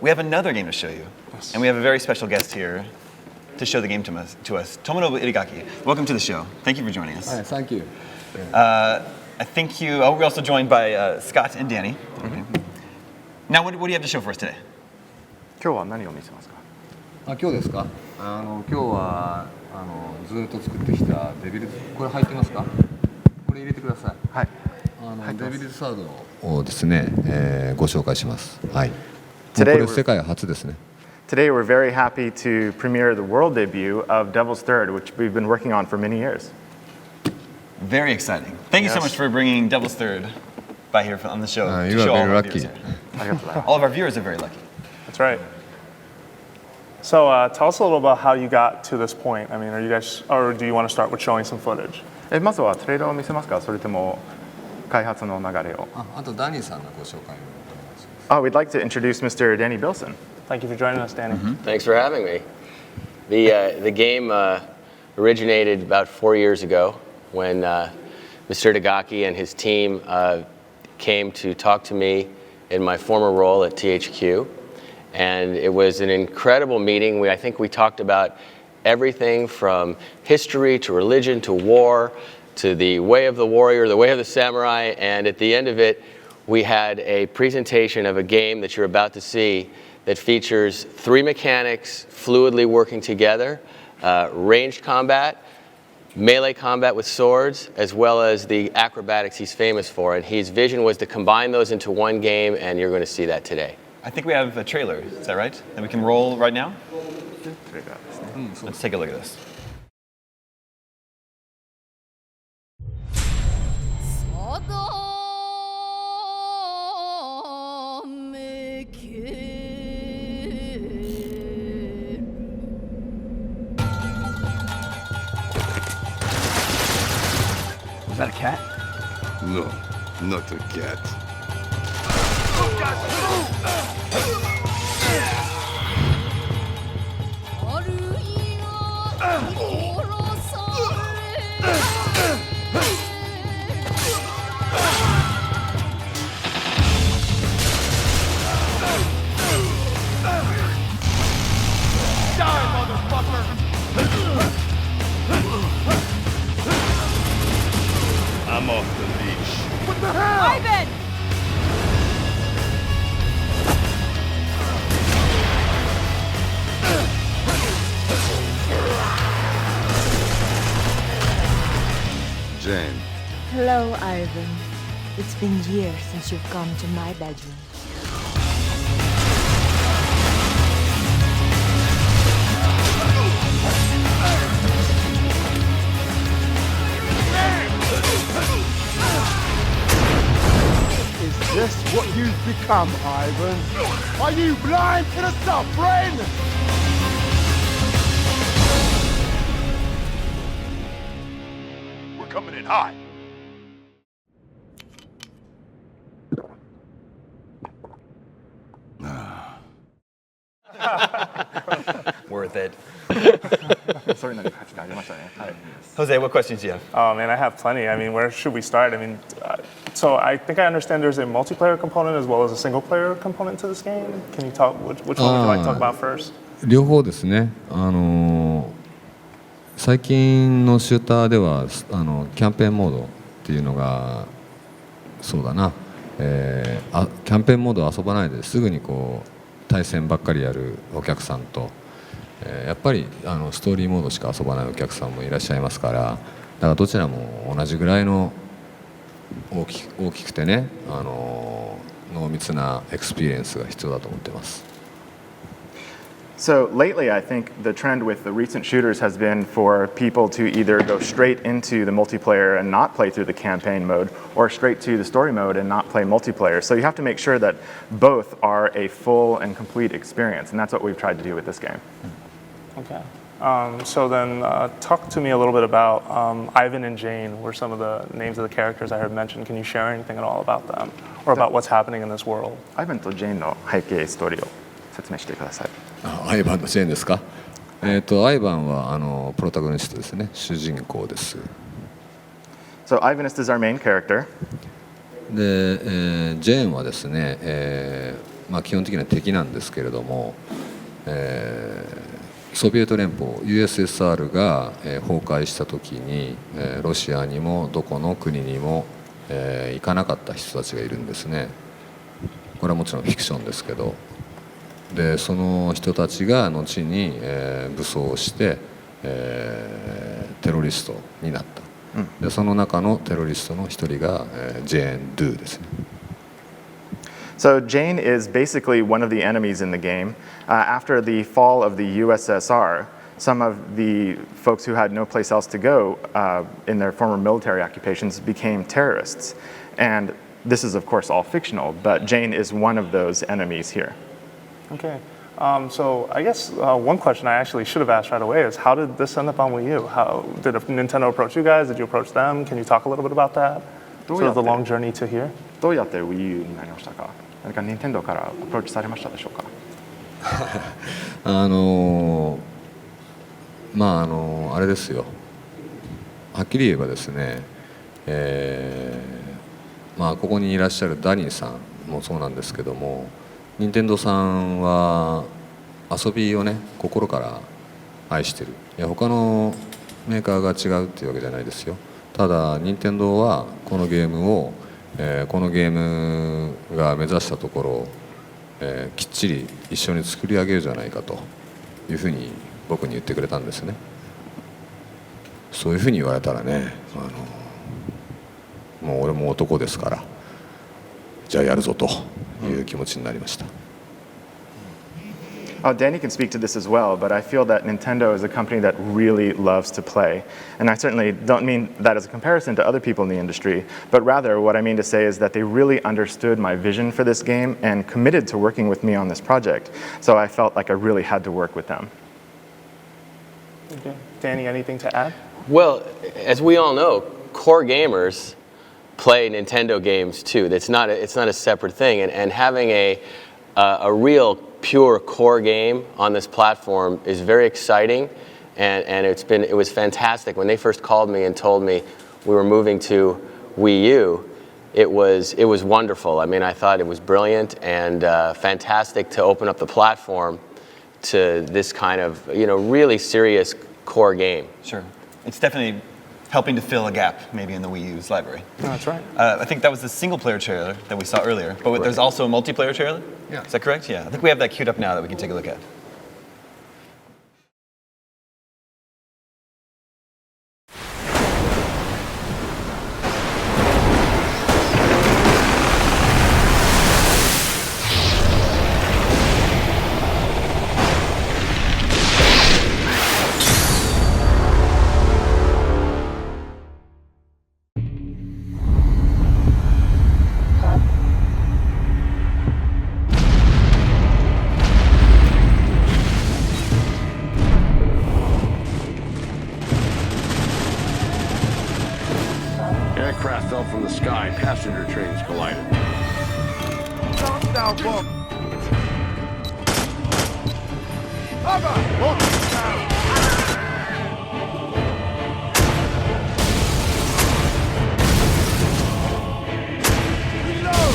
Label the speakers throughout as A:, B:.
A: we have another game to show you. And we have a very special guest here to show the game to us. Tomonobu Irigaki, welcome to the show. Thank you for joining us.
B: Hi, thank you.
A: I think we're also joined by Scott and Danny. Now, what do you have to show for us today?
C: 今日は何を見せますか？
B: 今日ですか？今日はずっと作ってきたデビルズ、これ入ってますか？これ入れてください。
C: はい。
B: デビルズサードをですね、ご紹介します。はい。こ
C: Today
B: れ世界初ですね。
C: Today we're very happy to premiere the world debut of Devil's Third, which we've been working on for many years.
A: Very exciting. Thank you so
C: Yes.
A: much for bringing Devil's Third by here on the show. to
B: You
A: show
B: are
A: all
B: very
A: of our
B: lucky.
A: viewers. All of our viewers are very lucky.
D: That's right. So tell us a little about how you got to this point. I mean, are you guys, or do you want to start with showing some footage?
C: まずはトレーラーを見せますか？それとも開発の流れを。
B: あとダニーさんのご紹介をお願いします。
C: We'd like to introduce Mr. Danny Bilson.
D: Thank you for joining us, Danny.
E: Thanks for having me. The game originated about 4 years ago when Mr. Tagaki and his team came to talk to me in my former role at THQ. And it was an incredible meeting. I think we talked about everything from history to religion to war to the way of the warrior, the way of the samurai. And at the end of it, we had a presentation of a game that you're about to see that features 3 mechanics fluidly working together, ranged combat, melee combat with swords, as well as the acrobatics he's famous for. And his vision was to combine those into one game, and you're going to see that today.
A: I think we have a trailer. Is that right? That we can roll right now? Let's take a look at this.
F: めける
A: Was that a cat?
G: No, not a cat. I'm off the leash.
F: What the hell? Ivan!
G: Jane.
H: Hello, Ivan. It's been years since you've come to my bedroom.
I: Is this what you've become, Ivan? Are you blind to the suffering?
G: We're coming in hot.
A: Worth it.
C: それなり価値がありましたね。はい。
A: Jose, what questions do you have?
D: Oh man, I have plenty. I mean, where should we start? I mean, so I think I understand there's a multiplayer component as well as a single player component to this game. Can you talk, which one would you like to talk about first?
B: 両方ですね。最近のシューターではキャンペーンモードっていうのがそうだな、キャンペーンモードを遊ばないですぐにこう対戦ばっかりやるお客さんと、やっぱりストーリーモードしか遊ばないお客さんもいらっしゃいますから、だからどちらも同じぐらいの大きくてね、濃密なエクスペリエンスが必要だと思っています。
C: So lately, I think the trend with the recent shooters has been for people to either go straight into the multiplayer and not play through the campaign mode, or straight to the story mode and not play multiplayer. So you have to make sure that both are a full and complete experience, and that's what we've tried to do with this game.
D: Okay. So then talk to me a little bit about Ivan and Jane were some of the names of the characters I heard mentioned. Can you share anything at all about them or about what's happening in this world?
C: Ivan と Jane の背景ストーリーを説明してください。
B: アイバンのジェーンですか？アイバンはプロタゴニストですね。主人公です。
C: So Ivanist is our main character.
B: で、ジェーンはですね、基本的には敵なんですけれども、ソビエト連邦 USSR が、崩壊した時に、ロシアにもどこの国にも、行かなかった人たちがいるんですね。これはもちろんフィクションですけど、でその人たちが後に、武装して、テロリストになった、でその中のテロリストの一人が、ジェーン・ドゥですね。
C: So Jane is basically one of the enemies in the game. After the fall of the USSR, some of the folks who had no place else to go in their former military occupations became terrorists. And this is, of course, all fictional, but Jane is one of those enemies here.
D: Okay. So I guess one question I actually should have asked right away is how did this end up on Wii U? How did Nintendo approach you guys? Did you approach them? Can you talk a little bit about that? Sort of the long journey to here?
C: どうやって Wii U になりましたか？何か Nintendo からアプローチされましたでしょうか？
B: あれですよ。はっきり言えばですね、ここにいらっしゃるダニーさんもそうなんですけども、任天堂さんは遊びをね心から愛してる。いや他のメーカーが違うっていうわけじゃないですよ。ただ任天堂はこのゲームを、このゲームが目指したところを、きっちり一緒に作り上げるじゃないかというふうに僕に言ってくれたんですね。そういうふうに言われたらね、もう俺も男ですからじゃあやるぞという気持ちになりました。
C: Danny can speak to this as well, but I feel that Nintendo is a company that really loves to play. And I certainly don't mean that as a comparison to other people in the industry, but rather what I mean to say is that they really understood my vision for this game and committed to working with me on this project. So I felt like I really had to work with them.
D: Okay. Danny, anything to add?
E: Well, as we all know, core gamers play Nintendo games too. It's not a separate thing. And having a real pure core game on this platform is very exciting, and it was fantastic. When they first called me and told me we were moving to Wii U, it was wonderful. I mean, I thought it was brilliant and fantastic to open up the platform to this kind of really serious core game.
A: Sure. It's definitely helping to fill a gap maybe in the Wii U's library.
D: No, that's right.
A: I think that was the single-player trailer that we saw earlier, but there's also a multiplayer trailer?
B: Yeah.
A: Is that correct? Yeah. I think we have that queued up now that we can take a look at.
G: Aircraft fell from the sky. Passenger trains collided.
I: Calm down, Bob. Cover! Lock it down! Reload! Reload!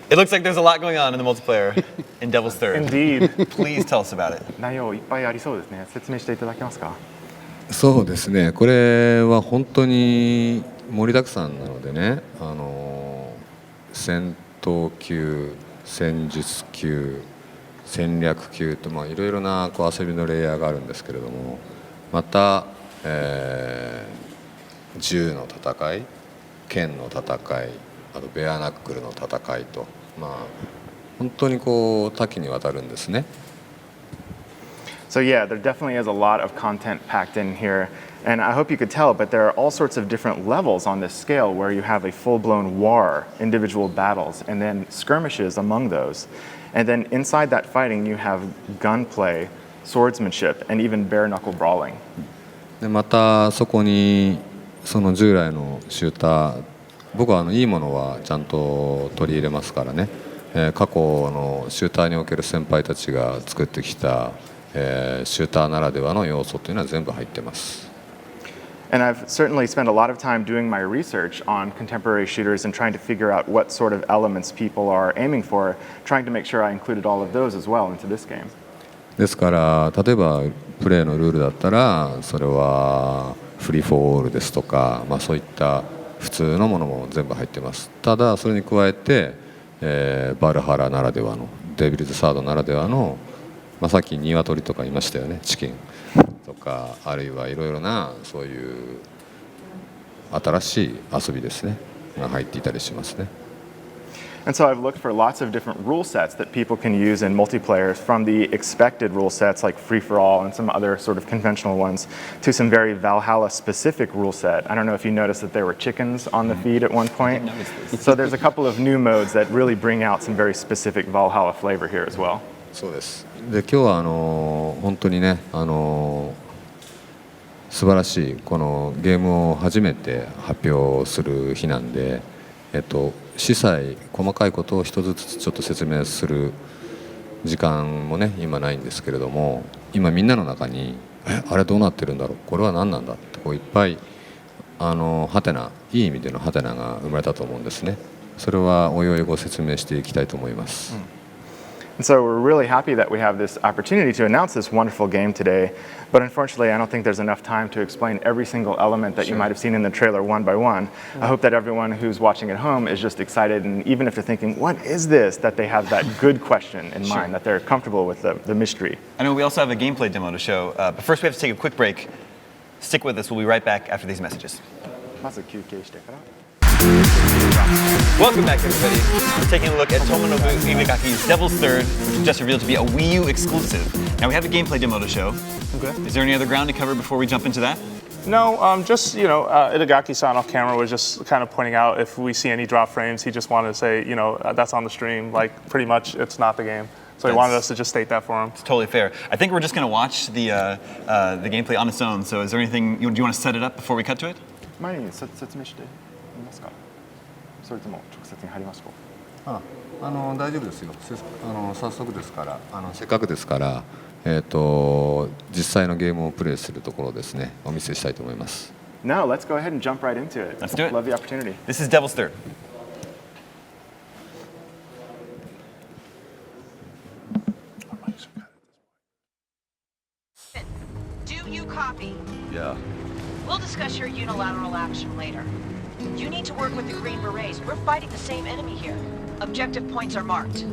A: It looks like there's a lot going on in the multiplayer in Devil's Third.
D: Indeed.
A: Please tell us about it.
C: 内容いっぱいありそうですね。説明していただけますか。
B: そうですね、これは本当に盛りだくさんなのでね、戦闘級、戦術級、戦略級といろいろな遊びのレイヤーがあるんですけれども、また、銃の戦い、剣の戦い、あとベアナックルの戦いと、本当に多岐にわたるんですね。
C: So yeah, there definitely is a lot of content packed in here. And I hope you could tell, but there are all sorts of different levels on this scale where you have a full-blown war, individual battles, and then skirmishes among those. And then inside that fighting, you have gunplay, swordsmanship, and even bare-knuckle brawling.
B: でまたそこにその従来のシューター、僕はいいものはちゃんと取り入れますからね、過去のシューターにおける先輩たちが作ってきた、シューターならではの要素というのは全部入ってます。
C: And I've certainly spent a lot of time doing my research on contemporary shooters and trying to figure out what sort of elements people are aiming for, trying to make sure I included all of those as well into this game.
B: ですから例えばプレーのルールだったらそれはフリー・フォー・オールですとか、そういった普通のものも全部入ってます。ただそれに加えて、バルハラならではのデビルズ・サードならではの、さっきニワトリとか言いましたよね、チキンとか、あるいはいろいろなそういう新しい遊びですねが入っていたりしますね。
C: And so I've looked for lots of different rule sets that people can use in multiplayer, from the expected rule sets like free-for-all and some other sort of conventional ones, to some very Valhalla-specific rule set. I don't know if you noticed that there were chickens on the feed at one point. So there's a couple of new modes that really bring out some very specific Valhalla flavor here as well.
B: そうです。で今日は本当にね、素晴らしいこのゲームを初めて発表する日なんで、細かいことを一つずつちょっと説明する時間もね今ないんですけれども、今みんなの中にあれどうなってるんだろう、これは何なんだっていっぱいハテナ、いい意味でのハテナが生まれたと思うんですね。それはおいおいご説明していきたいと思います。
C: And so we're really happy that we have this opportunity to announce this wonderful game today. But unfortunately, I don't think there's enough time to explain every single element that you might have seen in the trailer one by one. I hope that everyone who's watching at home is just excited, and even if they're thinking, what is this, that they have that good question in mind, that they're comfortable with the mystery.
A: I know we also have a gameplay demo to show, but first we have to take a quick break. Stick with us. We'll be right back after these messages.
C: まず休憩してから。
A: Welcome back, everybody. We're taking a look at Tomonobu Iwagaki's Devil's Third, which was just revealed to be a Wii U exclusive. Now we have a gameplay demo to show.
D: Okay.
A: Is there any other ground to cover before we jump into that?
D: No, just, Itagaki-san off camera was just kind of pointing out if we see any drop frames, he just wanted to say, that's on the stream. Like, pretty much, it's not the game. So he wanted us to just state that for him.
A: It's totally fair. I think we're just going to watch the gameplay on its own. So is there anything, do you want to set it up before we cut to it?
C: 前に説明してみますか。それとも直接に入りますか。
B: 大丈夫ですよ。早速ですから、せっかくですから、実際のゲームをプレイするところですね、お見せしたいと思います。
C: No, let's go ahead and jump right into it.
A: Let's do it.
C: Love the opportunity.
A: This is Devil's Third.
J: Do you copy?
B: Yeah.
J: We'll discuss your unilateral action later. You need to work with the Green Berets. We're fighting the same enemy here. Objective points are marked.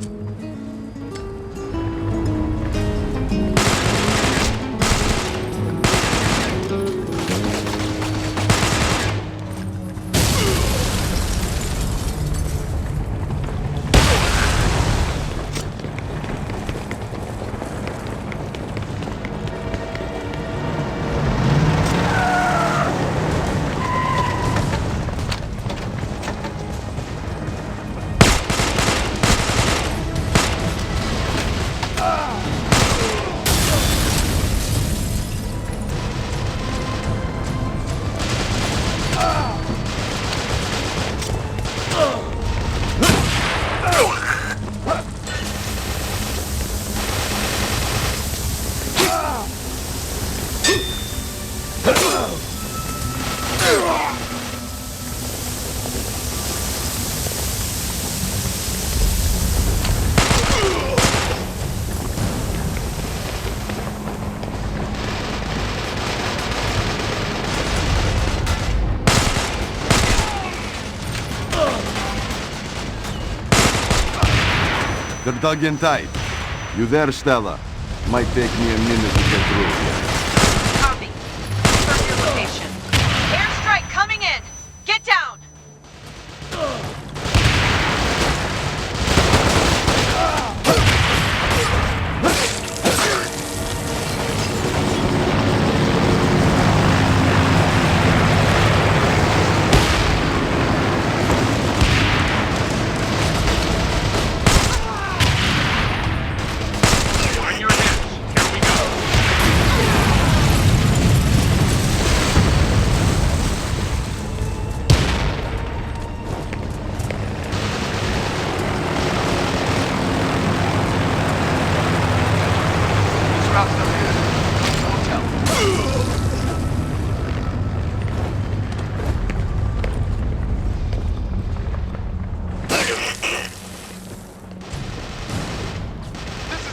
G: They're dug in tight. You there, Stella? Might take me a minute to get through.
J: Copy. Confirm your location. Airstrike coming in. Get down.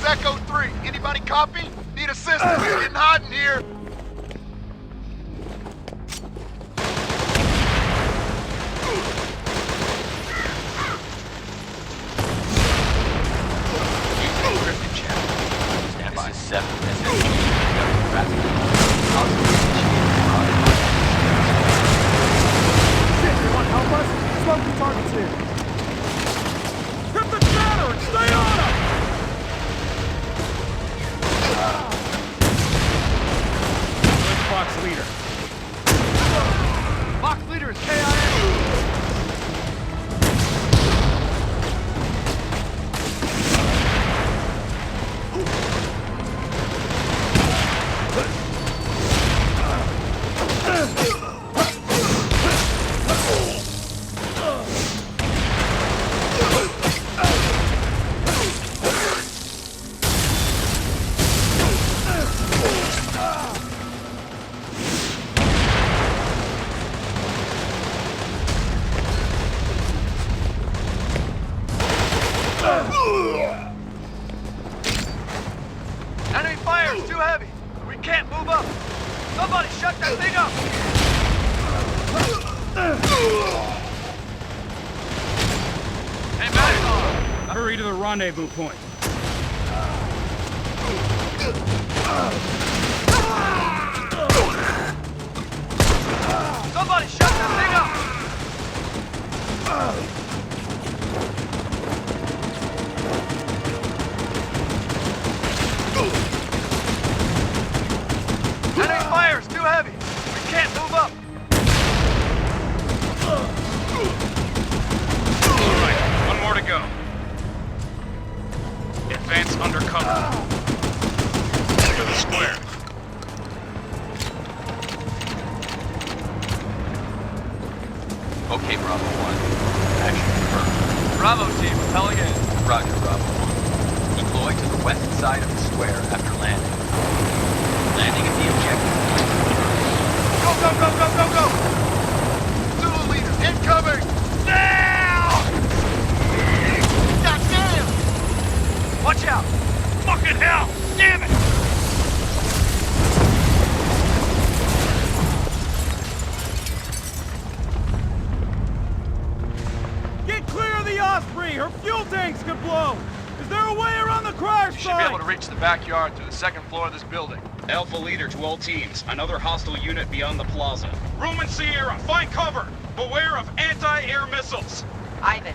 I: Echo 3, anybody copy? Need assistance, getting hot in here.
E: Stand by. This is 7.
I: Anyone help us? Smoky targets here. Grip the chatter and stay on him! Box leader. Box leader is KIA.
K: Enemy fire is too heavy. We can't move up. Somebody shut that thing up. Hey, man.
I: Hurry to the rendezvous point.
K: Somebody shut that thing up. Enemy fire is too heavy. We can't move up.
I: All right, one more to go. Advance undercover. To the square.
K: Okay, Bravo 1. Action confirmed. Bravo team, telling in. Roger, Bravo 1. Deploy to the west side of the square after landing. Landing at the objective point. Go, go, go, go, go, go! Zulu leader, incoming! Now! God damn! Watch out! Fucking hell! Damn it!
I: Get clear of the Osprey! Her fuel tanks could blow! Is there a way around the crash site?
K: You should be able to reach the backyard through the second floor of this building.
L: Alpha leader to all teams. Another hostile unit beyond the plaza.
I: Room and Sierra, find cover! Beware of anti-air missiles!
J: Ivan,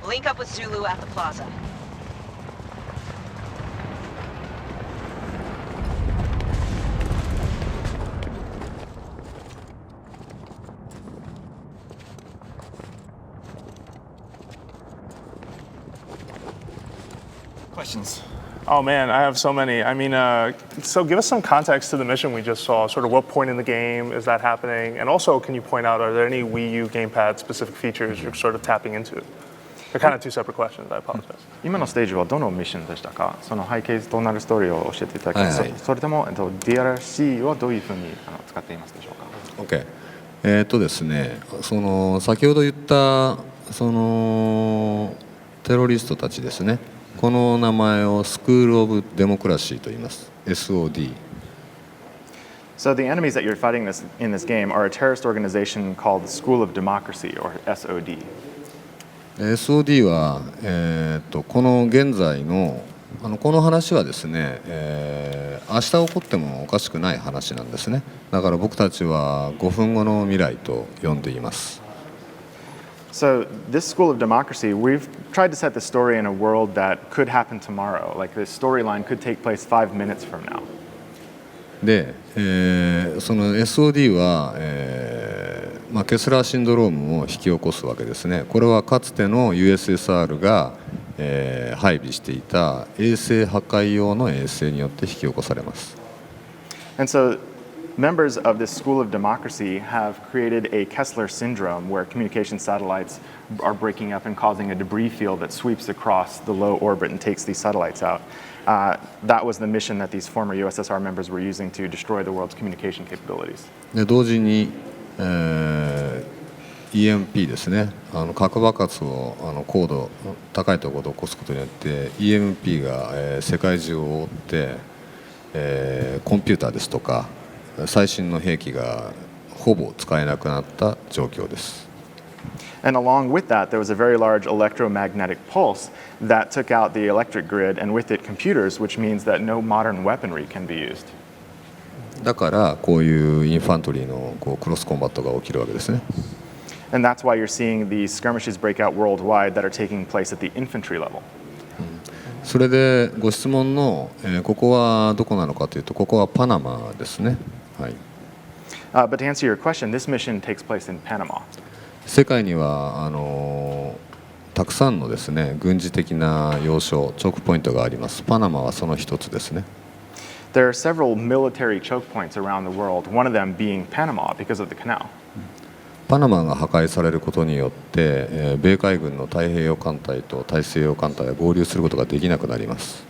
J: link up with Zulu at the plaza.
A: Questions?
D: Oh man, I have so many. I mean, so give us some context to the mission we just saw. Sort of what point in the game is that happening? And also, can you point out, are there any Wii U gamepad specific features you're sort of tapping into? They're kind of two separate questions, I apologize.
C: 今のステージはどのミッションでしたか？その背景となるストーリーを教えていただけますか？
B: はいはい
C: それともDLC はどういうふうに使っていますでしょうか？
B: OK。ですね、その先ほど言ったそのテロリストたちですね。この名前をスクール・オブ・デモクラシーと言います。SOD。
C: So the enemies that you're fighting in this game are a terrorist organization called the School of Democracy, or SOD.
B: SOD は、この現在のこの話はですね、明日起こってもおかしくない話なんですね。だから僕たちは5分後の未来と呼んでいます。
C: So this school of democracy, we've tried to set the story in a world that could happen tomorrow. Like this storyline could take place 5 minutes from now.
B: で、その SOD は、ケスラーシンドロームを引き起こすわけですね。これはかつての USSR が、配備していた衛星破壊用の衛星によって引き起こされます。
C: And so members of this school of democracy have created a Kessler syndrome where communication satellites are breaking up and causing a debris field that sweeps across the low orbit and takes these satellites out. That was the mission that these former USSR members were using to destroy the world's communication capabilities.
B: で同時に、EMP ですね、核爆発を高度高いところで起こすことによって EMP が、世界中を覆って、コンピューターですとか最新の兵器がほぼ使えなくなった状況です。
C: And along with that, there was a very large electromagnetic pulse that took out the electric grid, and with it computers, which means that no modern weaponry can be used.
B: だからこういうインファントリーのクロスコンバットが起きるわけですね。
C: And that's why you're seeing these skirmishes break out worldwide that are taking place at the infantry level.
B: それでご質問の、ここはどこなのかというと、ここはパナマですね。はい。
C: But to answer your question, this mission takes place in Panama.
B: 世界にはたくさんのですね、軍事的な要衝、チョークポイントがあります。パナマはその一つですね。
C: There are several military choke points around the world, one of them being Panama because of the canal.
B: パナマが破壊されることによって、米海軍の太平洋艦隊と大西洋艦隊が合流することができなくなります。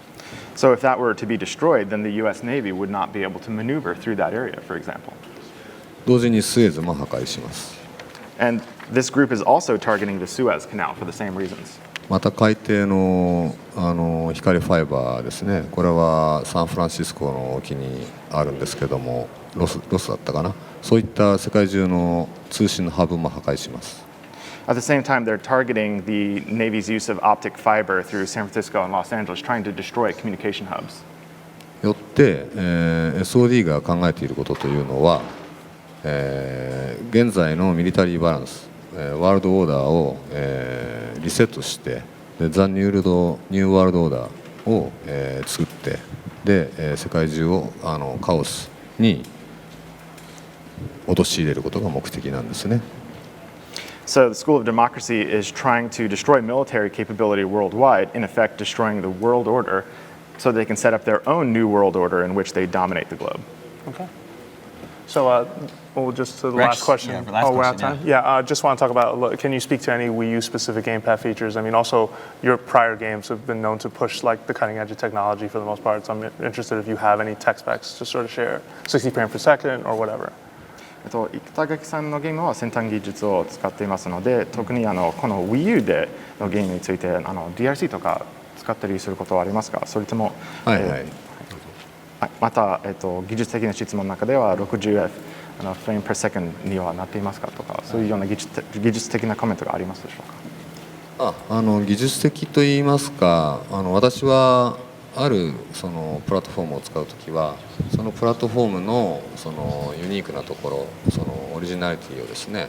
C: So if that were to be destroyed, then the U.S. Navy would not be able to maneuver through that area, for example.
B: 同時にスエズも破壊します。
C: And this group is also targeting the Suez Canal for the same reasons.
B: また海底の、光ファイバーですね。これはサンフランシスコの沖にあるんですけども、ロスだったかな。そういった世界中の通信のハブも破壊します。
C: At the same time, they're targeting the Navy's use of optic fiber through San Francisco and Los Angeles, trying to destroy communication hubs.
B: よって、SOD が考えていることというのは、現在のミリタリーバランス、ワールドオーダーを、リセットしてでザ・ニューワールドオーダーを、作ってで、世界中をカオスに陥れることが目的なんですね。
C: So the School of Democracy is trying to destroy military capability worldwide, in effect destroying the world order, so they can set up their own new world order in which they dominate the globe.
D: Okay. So, just to the last question.
A: Yeah, for the last
D: we're out of
A: question,
D: time. Yeah, just want to talk about. Can you speak to any Wii U specific gamepad features? I mean, also your prior games have been known to push like the cutting edge of technology for the most part. So I'm interested if you have any tech specs to sort of share, 60 frames per second or whatever.
C: 生田垣さんのゲームは先端技術を使っていますので、特にこの Wii U でのゲームについてDRC とか使ったりすることはありますか？それとも、また、技術的な質問の中では 60F フレーム per second にはなっていますかとか、そういうような技術的なコメントがありますでしょうか？
B: 技術的といいますか、私はあるそのプラットフォームを使うときはそのプラットフォームのそのユニークなところ、そのオリジナリティをですね、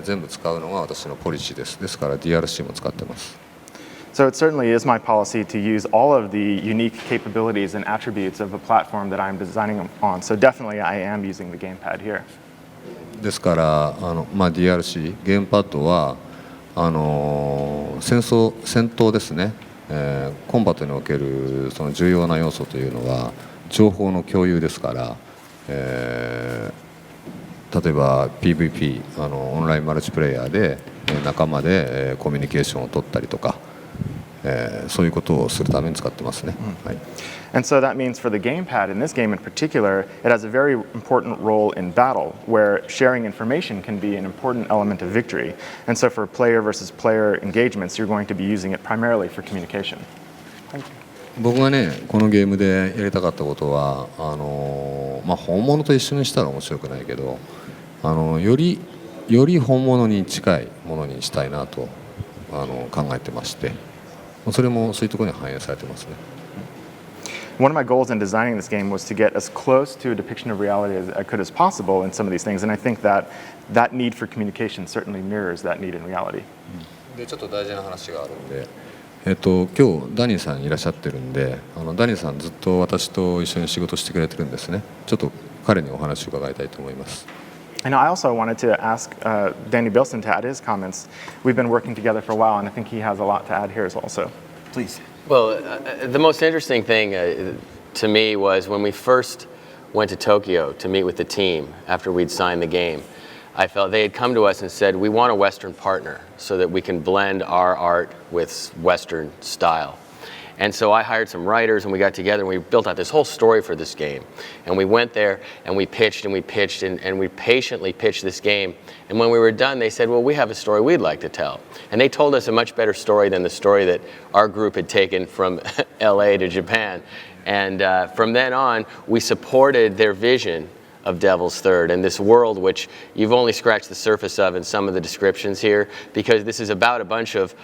B: 全部使うのが私のポリシーです。ですから DRC も使ってます。
C: So it certainly is my policy to use all of the unique capabilities and attributes of a platform that I'm designing on. So definitely I am using the gamepad here.
B: ですからDRC ゲームパッドは戦闘ですね。コンバットにおけるその重要な要素というのは情報の共有ですから、例えば PVP オンラインマルチプレイヤーで仲間でコミュニケーションを取ったりとか、そういうことをするために使ってますね。はい。
C: And so that means for the gamepad in this game in particular, it has a very important role in battle, where sharing information can be an important element of victory. And so for player versus player engagements, you're going to be using it primarily for communication.
B: 僕がねこのゲームでやりたかったことは本物と一緒にしたら面白くないけどより本物に近いものにしたいなと考えてまして、それもそういうところに反映されてますね。
C: One of my goals in designing this game was to get as close to a depiction of reality as I could as possible in some of these things, and I think that that need for communication certainly mirrors that need in reality.
B: でちょっと大事な話があるんで、今日ダニーさんいらっしゃってるんで、ダニーさんずっと私と一緒に仕事してくれてるんですね。ちょっと彼にお話を伺いたいと思います。
C: And I also wanted to ask Danny Bilson to add his comments. We've been working together for a while, and I think he has a lot to add here as also.
A: Please.
E: Well, the most interesting thing to me was when we first went to Tokyo to meet with the team after we'd signed the game. I felt they had come to us and said, we want a Western partner so that we can blend our art with Western style. And so I hired some writers and we got together and we built out this whole story for this game. And we went there and we pitched and we pitched and we patiently pitched this game. And when we were done, they said, well, we have a story we'd like to tell. And they told us a much better story than the story that our group had taken from LA to Japan. And from then on, we supported their vision of Devil's Third and this world which you've only scratched the surface of in some of the descriptions here, because this is about a bunch of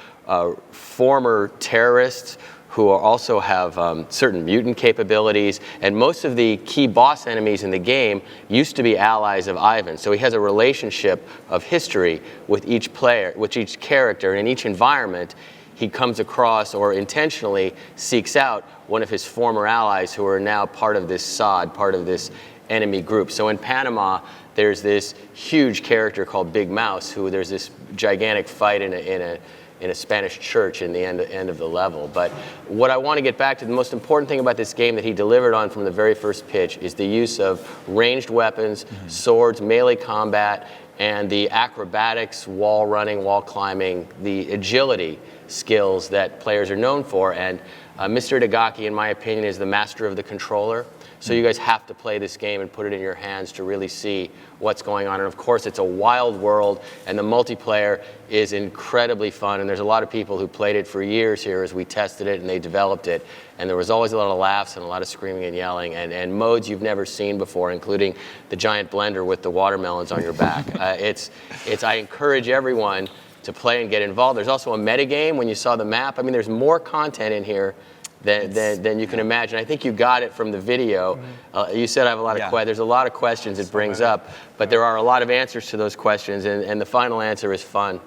E: former terrorists who also have certain mutant capabilities, and most of the key boss enemies in the game used to be allies of Ivan. So he has a relationship of history with each player, with each character, and in each environment he comes across or intentionally seeks out one of his former allies who are now part of this SOD, part of this enemy group. So in Panama, there's this huge character called Big Mouse, who there's this gigantic fight in a Spanish church in the end of the level. But what I want to get back to, the most important thing about this game that he delivered on from the very first pitch is the use of ranged weapons, swords, melee combat, and the acrobatics, wall running, wall climbing, the agility skills that players are known for. And Mr. Itagaki, in my opinion, is the master of the controller. So you guys have to play this game and put it in your hands to really see what's going on. And of course, it's a wild world, and the multiplayer is incredibly fun. And there's a lot of people who played it for years here as we tested it and they developed it. And there was always a lot of laughs and a lot of screaming and yelling, and modes you've never seen before, including the giant blender with the watermelons on your back. I encourage everyone to play and get involved. There's also a metagame when you saw the map. I mean, there's more content in here than you can imagine. I think you got it from the video. You said I have a lot of questions. There's a lot of questions it brings up, but there are a lot of answers to those questions, and the final answer is fun.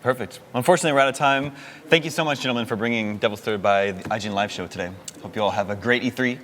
A: Perfect. Unfortunately, we're out of time. Thank you so much, gentlemen, for bringing Devil's Third by the IGN Live show today. Hope you all have a great E3.